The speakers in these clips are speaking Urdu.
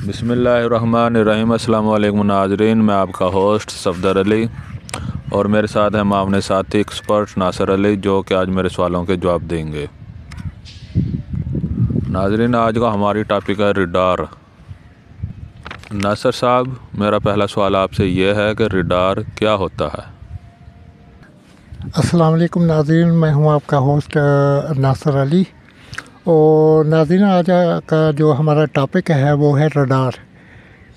بسم اللہ الرحمن الرحیم۔ السلام علیکم ناظرین، میں آپ کا ہوسٹ صفدر علی اور میرے ساتھ ہیں معاون ساتھی ایکسپرٹ ناصر علی، جو کہ آج میرے سوالوں کے جواب دیں گے۔ ناظرین، آج کا ہماری ٹاپک ہے ریڈار۔ ناصر صاحب، میرا پہلا سوال آپ سے یہ ہے کہ ریڈار کیا ہوتا ہے؟ السلام علیکم ناظرین، میں ہوں آپ کا ہوسٹ ناصر علی، اور ناظرین آج کا جو ہمارا ٹاپک ہے وہ ہے ریڈار۔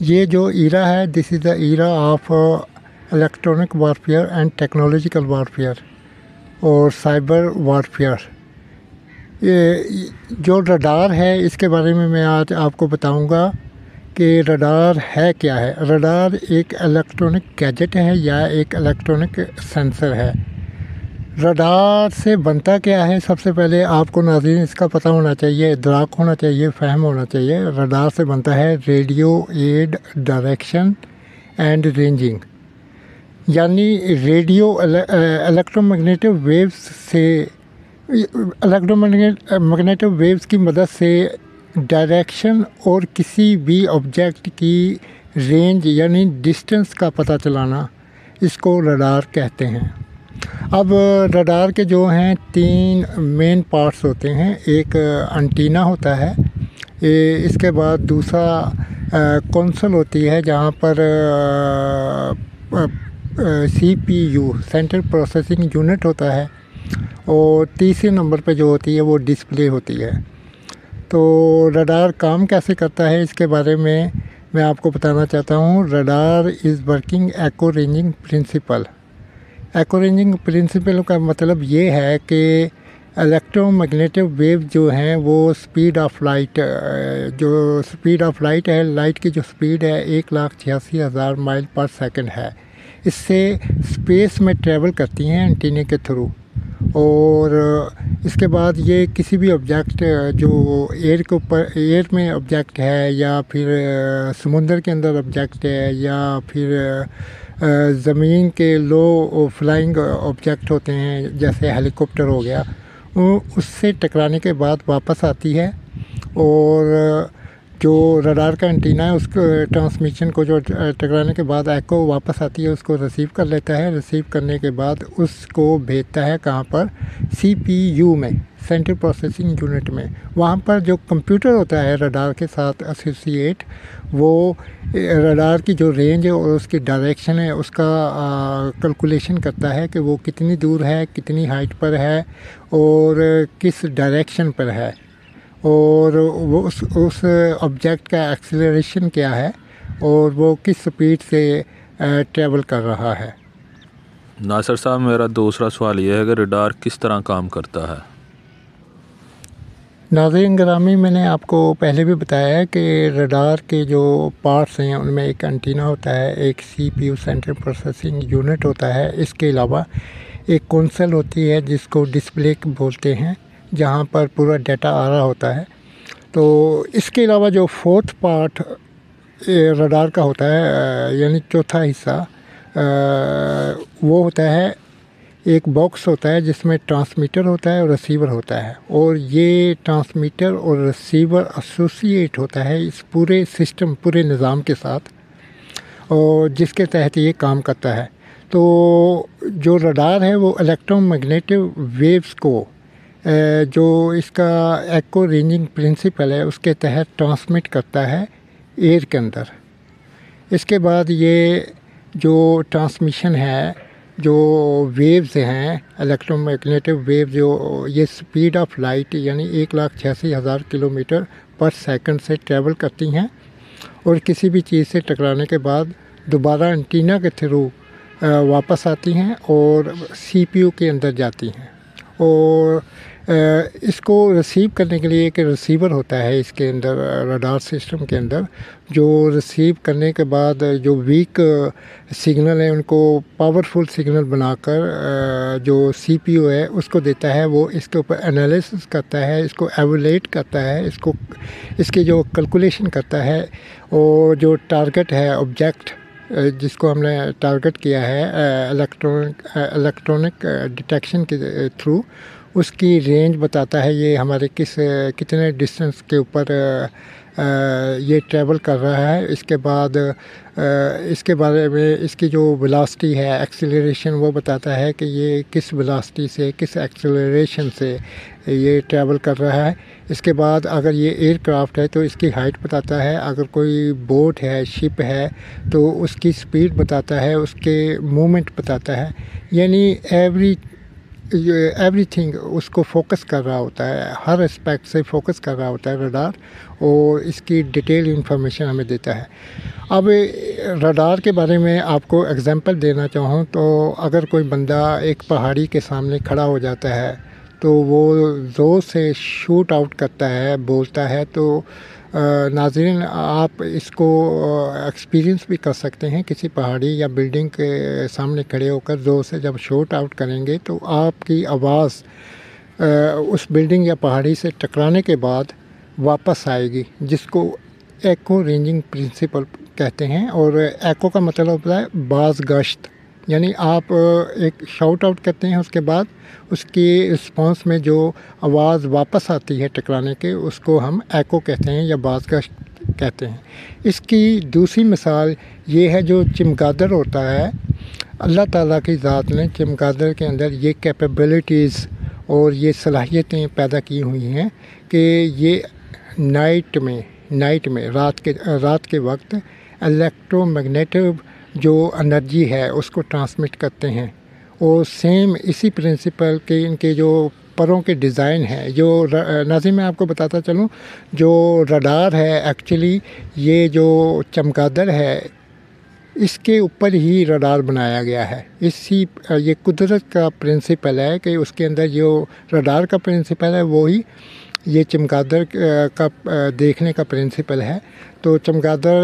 یہ جو ایرا ہے، this is the era of electronic warfare and technological warfare اور سائبر وارفیئر۔ جو ریڈار ہے اس کے بارے میں آج آپ کو بتاؤں گا کہ ریڈار ہے کیا ہے۔ ریڈار ایک الیکٹرانک گیجٹ ہے یا ایک الیکٹرانک سینسر ہے۔ ریڈار سے بنتا کیا ہے؟ سب سے پہلے آپ کو ناظرین اس کا پتہ ہونا چاہیے، ادراک ہونا چاہیے، فہم ہونا چاہیے۔ ریڈار سے بنتا ہے radio aid direction and ranging, یعنی ریڈیو الیکٹرو میگنیٹک ویوز سے میگنیٹک ویوز کی مدد سے ڈائریکشن اور کسی بھی آبجیکٹ کی رینج یعنی ڈسٹنس کا پتہ چلانا، اس کو ریڈار کہتے ہیں۔ اب ریڈار کے جو ہیں 3 مین پارٹس ہوتے ہیں۔ ایک انٹینا ہوتا ہے، اس کے بعد دوسرا کنسول ہوتی ہے جہاں پر C P U central processing unit ہوتا ہے، اور تیسرے نمبر پہ جو ہوتی ہے وہ ڈسپلے ہوتی ہے۔ تو ریڈار کام کیسے کرتا ہے اس کے بارے میں آپ کو بتانا چاہتا ہوں۔ Radar is working echo ranging principle. Echo ranging principle کا مطلب یہ ہے کہ الیکٹرو میگنیٹک ویو جو ہیں وہ سپیڈ آف لائٹ، جو سپیڈ آف لائٹ ہے، لائٹ کی جو سپیڈ ہے 1,86,000 مائل پر سیکنڈ ہے، اس سے اسپیس میں ٹریول کرتی ہیں انٹینے کے تھرو، اور اس کے بعد یہ کسی بھی آبجیکٹ جو ایئر کے اوپر، ایئر میں آبجیکٹ ہے یا پھر سمندر کے اندر آبجیکٹ ہے یا پھر زمین کے لو فلائنگ آبجیکٹ ہوتے ہیں جیسے ہیلی کاپٹر ہو گیا، اس سے ٹکرانے کے بعد واپس آتی ہے، اور جو ریڈار کا انٹینا ہے اس کو ٹرانسمیشن کو جو ٹکرانے کے بعد ایکو واپس آتی ہے اس کو ریسیو کر لیتا ہے۔ ریسیو کرنے کے بعد اس کو بھیجتا ہے کہاں پر؟ سی پی یو میں، سینٹرل پروسیسنگ یونٹ میں۔ وہاں پر جو کمپیوٹر ہوتا ہے ریڈار کے ساتھ ایسوسیٹ، وہ ریڈار کی جو رینج ہے اور اس کی ڈائریکشن ہے اس کا کیلکولیشن کرتا ہے کہ وہ کتنی دور ہے، کتنی ہائٹ پر ہے اور کس ڈائریکشن پر ہے، اور وہ اس آبجیکٹ کا ایکسلریشن کیا ہے اور وہ کس سپیڈ سے ٹریول کر رہا ہے۔ ناصر صاحب، میرا دوسرا سوال یہ ہے کہ ریڈار کس طرح کام کرتا ہے؟ ناظرین گرامی، میں نے آپ کو پہلے بھی بتایا ہے کہ ریڈار کے جو پارٹس ہیں ان میں ایک انٹینا ہوتا ہے، ایک C P U central processing unit ہوتا ہے، اس کے علاوہ ایک کنسول ہوتی ہے جس کو ڈسپلے بولتے ہیں، جہاں پر پورا ڈیٹا آ رہا ہوتا ہے۔ تو اس کے علاوہ جو فورتھ پارٹ ریڈار کا ہوتا ہے، یعنی چوتھا حصہ، وہ ہوتا ہے ایک باکس ہوتا ہے جس میں ٹرانسمیٹر ہوتا ہے اور ریسیور ہوتا ہے، اور یہ ٹرانسمیٹر اور ریسیور ایسوسیٹ ہوتا ہے اس پورے سسٹم، پورے نظام کے ساتھ، اور جس کے تحت یہ کام کرتا ہے۔ تو جو ریڈار ہے وہ الیکٹرو میگنیٹک ویوز کو، جو اس کا ایکو رینجنگ پرنسپل ہے اس کے تحت ٹرانسمٹ کرتا ہے ایئر کے اندر۔ اس کے بعد یہ جو ٹرانسمیشن ہے، جو ویوز ہیں الیکٹرو میگنیٹک ویو، جو یہ سپیڈ آف لائٹ یعنی 1,86,000 کلومیٹر پر سیکنڈ سے ٹریول کرتی ہیں، اور کسی بھی چیز سے ٹکرانے کے بعد دوبارہ انٹینا کے تھرو واپس آتی ہیں اور سی پی یو کے اندر جاتی ہیں، اور اس کو ریسیو کرنے کے لیے ایک ریسیور ہوتا ہے اس کے اندر، ریڈار سسٹم کے اندر، جو ریسیو کرنے کے بعد جو ویک سگنل ہیں ان کو پاورفل سگنل بنا کر جو سی پی یو ہے اس کو دیتا ہے۔ وہ اس کے اوپر انالیسس کرتا ہے، اس کو ایولیٹ کرتا ہے، اس کی جو کیلکولیشن کرتا ہے، اور جو ٹارگٹ ہے آبجیکٹ جس کو ہم نے ٹارگٹ کیا ہے الیکٹرانک ڈیٹیکشن کے تھرو، اس کی رینج بتاتا ہے یہ ہمارے کتنے ڈسٹینس کے اوپر یہ ٹریول کر رہا ہے. اس کے بعد اس کے بارے میں اس کی جو ویلاسٹی ہے ایکسیلریشن وہ بتاتا ہے کہ یہ کس ویلاسٹی سے کس ایکسیلریشن سے یہ ٹریول کر رہا ہے. اس کے بعد اگر یہ ایئر کرافٹ ہے تو اس کی ہائٹ بتاتا ہے, اگر کوئی بوٹ ہے شپ ہے تو اس کی سپیڈ بتاتا ہے, اس کے موومنٹ بتاتا ہے. یعنی ایوری تھنگ اس کو فوکس کر رہا ہوتا ہے, ہر اسپیکٹ سے فوکس کر رہا ہوتا ہے رڈار, اور اس کی ڈیٹیل انفارمیشن ہمیں دیتا ہے. اب رڈار کے بارے میں آپ کو اگزامپل دینا چاہوں تو اگر کوئی بندہ ایک پہاڑی کے سامنے کھڑا ہو جاتا ہے تو وہ زور سے شوٹ آؤٹ کرتا ہے, بولتا ہے, تو ناظرین آپ اس کو ایکسپیرینس بھی کر سکتے ہیں. کسی پہاڑی یا بلڈنگ کے سامنے کھڑے ہو کر زور سے جب شوٹ آؤٹ کریں گے تو آپ کی آواز اس بلڈنگ یا پہاڑی سے ٹکرانے کے بعد واپس آئے گی, جس کو ایکو رینجنگ پرنسپل کہتے ہیں. اور ایکو کا مطلب ہوتا ہے باز گشت, یعنی آپ ایک شاؤٹ آؤٹ کرتے ہیں, اس کے بعد اس کی رسپانس میں جو آواز واپس آتی ہے ٹکرانے کے, اس کو ہم ایکو کہتے ہیں یا باز گشت کہتے ہیں. اس کی دوسری مثال یہ ہے جو چمگادڑ ہوتا ہے, اللہ تعالیٰ کی ذات نے چمگادڑ کے اندر یہ کیپیبلٹیز اور یہ صلاحیتیں پیدا کی ہوئی ہیں کہ یہ نائٹ میں رات کے وقت الیکٹرو میگنیٹو جو انرجی ہے اس کو ٹرانسمٹ کرتے ہیں. اور سیم اسی پرنسپل کے ان کے جو پروں کے ڈیزائن ہے, جو ناظرین میں آپ کو بتاتا چلوں, جو رڈار ہے ایکچولی یہ جو چمگادڑ ہے اس کے اوپر ہی رڈار بنایا گیا ہے. یہ قدرت کا پرنسپل ہے کہ اس کے اندر جو رڈار کا پرنسپل ہے وہی یہ چمگادڑ کا دیکھنے کا پرنسپل ہے. تو چمگادڑ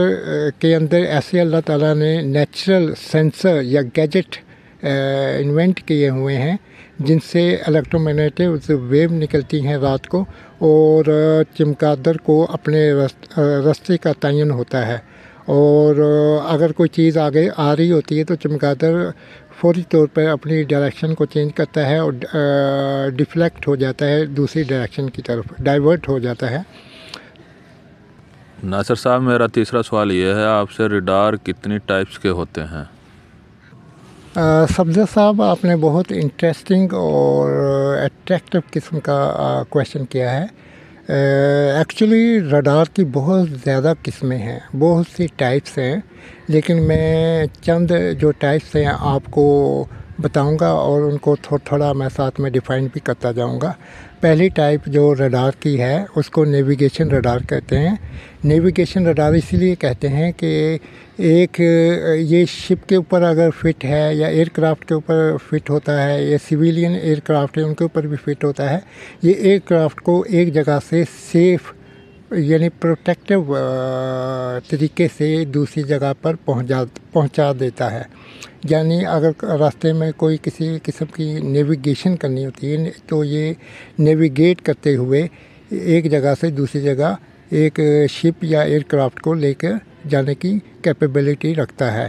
کے اندر ایسے اللہ تعالیٰ نے نیچرل سینسر یا گیجٹ انوینٹ کیے ہوئے ہیں جن سے الیکٹرو میگنیٹو ویو نکلتی ہیں رات کو, اور چمگادڑ کو اپنے راستے کا تعین ہوتا ہے. اور اگر کوئی چیز آگے آ رہی ہوتی ہے تو چمگادڑ فوری طور پر اپنی ڈائریکشن کو چینج کرتا ہے اور ڈیفلیکٹ ہو جاتا ہے, دوسری ڈائریکشن کی طرف ڈائیورٹ ہو جاتا ہے. ناصر صاحب میرا تیسرا سوال یہ ہے آپ سے, رڈار کتنی ٹائپس کے ہوتے ہیں؟ صفدر صاحب آپ نے بہت انٹرسٹنگ اور اٹریکٹیو قسم کا کویشچن کیا ہے. ایکچولی رڈار کی بہت زیادہ قسمیں ہیں, بہت سی ٹائپس ہیں, لیکن میں چند جو ٹائپس ہیں آپ کو بتاؤں گا اور ان کو تھوڑا میں ساتھ میں ڈیفائن بھی کرتا جاؤں گا. پہلی ٹائپ جو رڈار کی ہے اس کو نیویگیشن رڈار کہتے ہیں. نیویگیشن رڈار اسی لیے کہتے ہیں کہ ایک یہ شپ کے اوپر اگر فٹ ہے یا ایئر کرافٹ کے اوپر فٹ ہوتا ہے, یا سویلین ایئر کرافٹ ہے ان کے اوپر بھی فٹ ہوتا ہے, یہ ایئر کرافٹ کو ایک جگہ سے سیف یعنی پروٹیکٹیو طریقے سے دوسری جگہ پر پہنچا دیتا ہے. یعنی اگر راستے میں کوئی کسی قسم کی نیویگیشن کرنی ہوتی ہے تو یہ نیویگیٹ کرتے ہوئے ایک جگہ سے دوسری جگہ ایک شپ یا ایئر کرافٹ کو لے کر جانے کی کیپیبلٹی رکھتا ہے.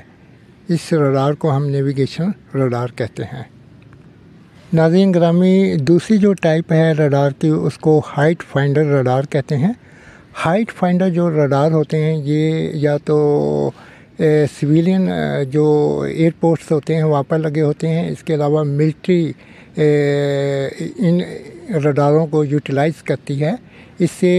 اس رڈار کو ہم نیویگیشن رڈار کہتے ہیں. ناظرین گرامی, دوسری جو ٹائپ ہے رڈار کی اس کو ہائٹ فائنڈر رڈار کہتے ہیں. ہائٹ فائنڈر جو رڈار ہوتے ہیں یہ یا تو سویلین جو ایئرپورٹس ہوتے ہیں وہاں پر لگے ہوتے ہیں, اس کے علاوہ ملٹری ان رڈاروں کو یوٹیلائز کرتی ہے. اس سے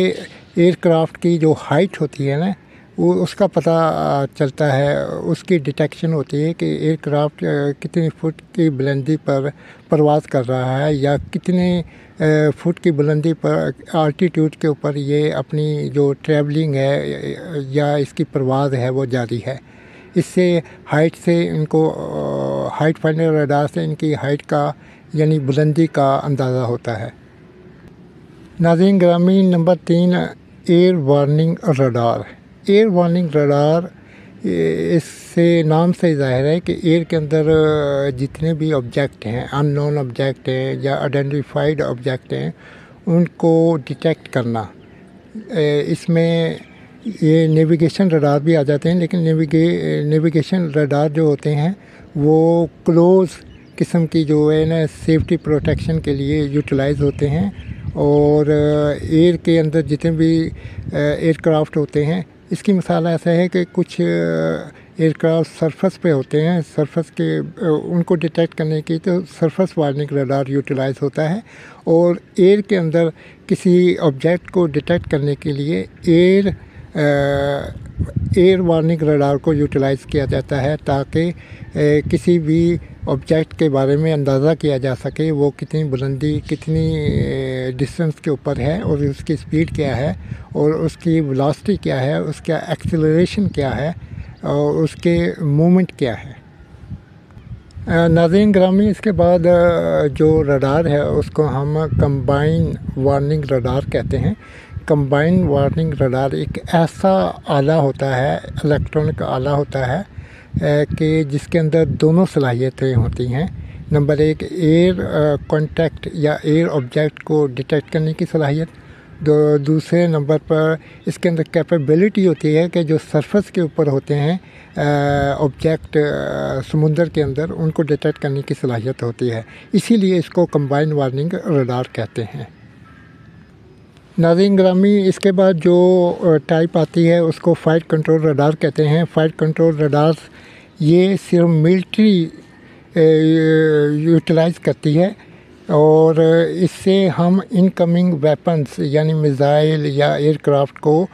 ایئر کرافٹ کی جو ہائٹ ہوتی ہے نا وہ اس کا پتہ چلتا ہے, اس کی ڈیٹیکشن ہوتی ہے کہ ایئر کرافٹ کتنی فٹ کی بلندی پر پرواز کر رہا ہے یا کتنے فٹ کی بلندی پر آلٹیٹیوڈ کے اوپر یہ اپنی جو ٹریولنگ ہے یا اس کی پرواز ہے وہ جاری ہے. اس سے ہائٹ سے ان کو ہائٹ فائنڈر رڈار سے ان کی ہائٹ کا یعنی بلندی کا اندازہ ہوتا ہے. ناظرین گرامی, number 3 air warning radar. Air warning radar اس سے نام سے ظاہر ہے کہ ایئر کے اندر جتنے بھی آبجیکٹ ہیں, ان نون آبجیکٹ ہیں یا آئیڈینٹیفائڈ آبجیکٹ ہیں, ان کو ڈیٹیکٹ کرنا. اس میں یہ نیویگیشن رڈار بھی آ جاتے ہیں, لیکن نیویگیشن رڈار جو ہوتے ہیں وہ کلوز قسم کی جو ہے نا سیفٹی پروٹیکشن کے لیے یوٹیلائز ہوتے ہیں، اور ایئر کے اندر جتنے بھی ایئر کرافٹ ہوتے ہیں، اس کی مثال ایسا ہے کہ کچھ ایئر کرافٹ سرفس پہ ہوتے ہیں، سرفس کے ان کو ڈیٹیکٹ کرنے کی تو سرفس وارننگ ریڈار یوٹیلائز ہوتا ہے، اور ایئر کے اندر کسی آبجیکٹ کو ڈیٹیکٹ کرنے کے لیے ایئر وارننگ ریڈار کو یوٹیلائز کیا جاتا ہے، تاکہ کسی بھی آبجیکٹ کے بارے میں اندازہ کیا جا سکے وہ کتنی بلندی، کتنی ڈسٹنس کے اوپر ہے، اور اس کی سپیڈ کیا ہے، اور اس کی ویلاسٹی کیا ہے، اس کا ایکسیلریشن کیا ہے، اور اس کے مومنٹ کیا ہے۔ ناظرین گرامی، اس کے بعد جو ریڈار ہے اس کو ہم کمبائن وارننگ ریڈار کہتے ہیں۔ کمبائن وارننگ ریڈار ایک ایسا آلہ ہوتا ہے، الیکٹرانک آلہ ہوتا ہے کہ جس کے اندر دونوں صلاحیتیں ہوتی ہیں۔ نمبر ایک، ایئر کانٹیکٹ یا ایئر آبجیکٹ کو ڈیٹیکٹ کرنے کی صلاحیت۔ دوسرے نمبر پر اس کے اندر کیپیبلٹی ہوتی ہے کہ جو سرفس کے اوپر ہوتے ہیں آبجیکٹ سمندر کے اندر، ان کو ڈیٹیکٹ کرنے کی صلاحیت ہوتی ہے، اسی لیے اس کو کمبائن وارننگ ریڈار کہتے ہیں۔ ناظرین گرامی، اس کے بعد جو ٹائپ آتی ہے اس کو فائٹ کنٹرول ریڈار کہتے ہیں۔ فائٹ کنٹرول ریڈار یہ صرف ملٹری یوٹیلائز کرتی ہے، اور اس سے ہم انکمنگ ویپنز یعنی میزائل یا ایئر کرافٹ کو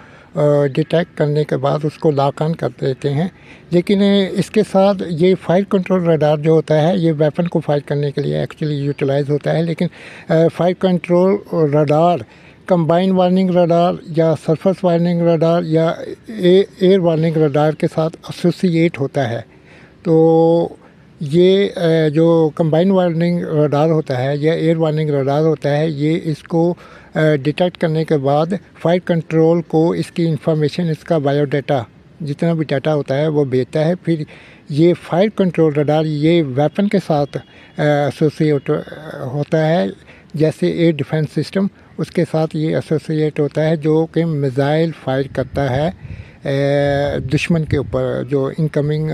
ڈیٹیکٹ کرنے کے بعد اس کو لاک آن کر دیتے ہیں۔ لیکن اس کے ساتھ یہ فائر کنٹرول ریڈار جو ہوتا ہے یہ ویپن کو فائر کرنے کے لیے ایکچولی یوٹیلائز ہوتا ہے، لیکن fire control radar combine warning radar یا سرفس وارننگ ریڈار یا ایئر وارننگ ریڈار کے ساتھ ایسوسیٹ ہوتا ہے۔ تو یہ جو کمبائن وارننگ ریڈار ہوتا ہے یا ایئر وارننگ ریڈار ہوتا ہے، یہ اس کو ڈیٹیکٹ کرنے کے بعد فائر کنٹرول کو اس کی انفارمیشن، اس کا بایو ڈیٹا، جتنا بھی ڈیٹا ہوتا ہے وہ بھیجتا ہے۔ پھر یہ فائر کنٹرول ریڈار یہ ویپن کے ساتھ ایسوسیٹ ہوتا ہے، جیسے ایئر ڈیفنس سسٹم اس کے ساتھ یہ ایسوسیٹ ہوتا ہے، جو کہ میزائل فائر کرتا ہے دشمن کے اوپر، جو انکمنگ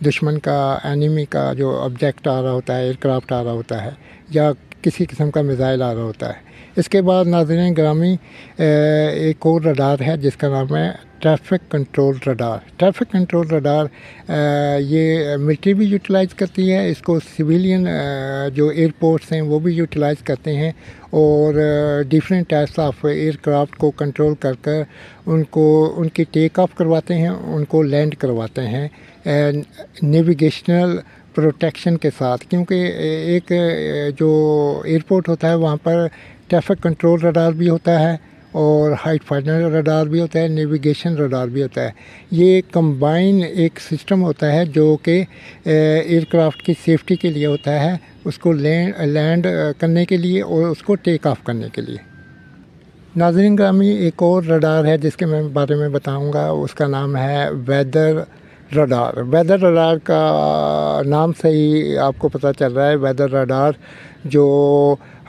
دشمن کا، اینیمی کا جو آبجیکٹ آ رہا ہوتا ہے، ایئر کرافٹ آ رہا ہوتا ہے، یا کسی قسم کا میزائل آ رہا ہوتا ہے۔ اس کے بعد ناظرین گرامی ایک اور ریڈار ہے جس کا نام ہے traffic control radar. Traffic control radar یہ ملٹری بھی یوٹیلائز کرتی ہے، اس کو سویلین جو ایئرپورٹس ہیں وہ بھی یوٹیلائز کرتے ہیں، اور different types of aircraft کو کنٹرول کر ان کی ٹیک آف کرواتے ہیں، ان کو لینڈ کرواتے ہیں نیویگیشنل پروٹیکشن کے ساتھ، کیونکہ ایک جو ایئرپورٹ ہوتا ہے وہاں پر ٹریفک کنٹرول ریڈار بھی ہوتا ہے، اور ہائٹ فائنڈر ریڈار بھی ہوتا ہے، نیویگیشن ریڈار بھی ہوتا ہے۔ یہ کمبائن ایک سسٹم ہوتا ہے جو کہ ایئر کرافٹ کی سیفٹی کے لیے ہوتا ہے، اس کو لینڈ کرنے کے لیے اور اس کو ٹیک آف کرنے کے لیے۔ ناظرین گرامی، ایک اور ریڈار ہے جس کے میں بارے میں بتاؤں گا، اس کا نام ہے ویدر ریڈار۔ ویدر ریڈار کا نام سے ہی آپ کو پتہ چل رہا ہے، ویدر ریڈار جو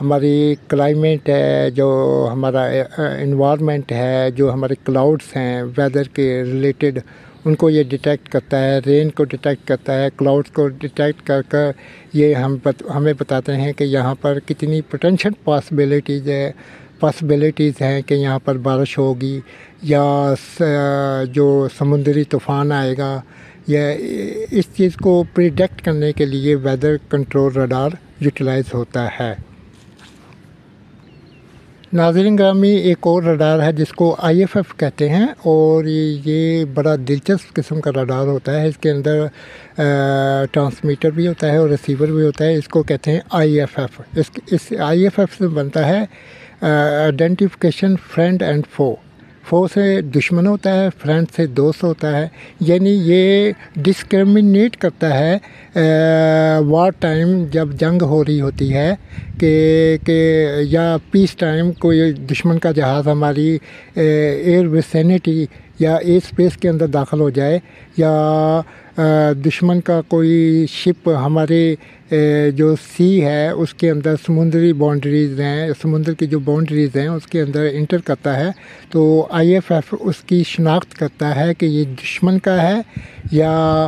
ہماری کلائمیٹ ہے، جو ہمارا انوائرمنٹ ہے، جو ہمارے کلاؤڈس ہیں ویدر کے ریلیٹڈ، ان کو یہ ڈیٹیکٹ کرتا ہے، رین کو ڈیٹیکٹ کرتا ہے، کلاؤڈس کو ڈیٹیکٹ کر یہ ہمیں بتاتے ہیں کہ یہاں پر کتنی پوٹینشیل پاسبلٹیز ہیں کہ یہاں پر بارش ہوگی، یا جو سمندری طوفان آئے گا، یا اس چیز کو پریڈکٹ کرنے کے لیے ویدر کنٹرول ریڈار یوٹیلائز ہوتا ہے۔ ناظرین گرامی، ایک اور ریڈار ہے جس کو IFF کہتے ہیں، اور یہ بڑا دلچسپ قسم کا ریڈار ہوتا ہے۔ اس کے اندر ٹرانسمیٹر بھی ہوتا ہے اور ریسیور بھی ہوتا ہے، اس کو کہتے ہیں IFF۔ اس IFF سے بنتا ہے آئیڈینٹیفیکیشن فرینڈ اینڈ فو سے دشمن ہوتا ہے، فرینڈ سے دوست ہوتا ہے، یعنی یہ ڈسکرمنیٹ کرتا ہے وار ٹائم جب جنگ ہو رہی ہوتی ہے کہ یا پیس ٹائم کوئی دشمن کا جہاز ہماری ایئر ویسینٹی یا ایئر اسپیس کے اندر داخل ہو جائے، یا دشمن کا کوئی شپ ہمارے جو سی ہے اس کے اندر سمندری باؤنڈریز ہیں، سمندر کی جو باؤنڈریز ہیں اس کے اندر انٹر کرتا ہے، تو IFF اس کی شناخت کرتا ہے کہ یہ دشمن کا ہے یا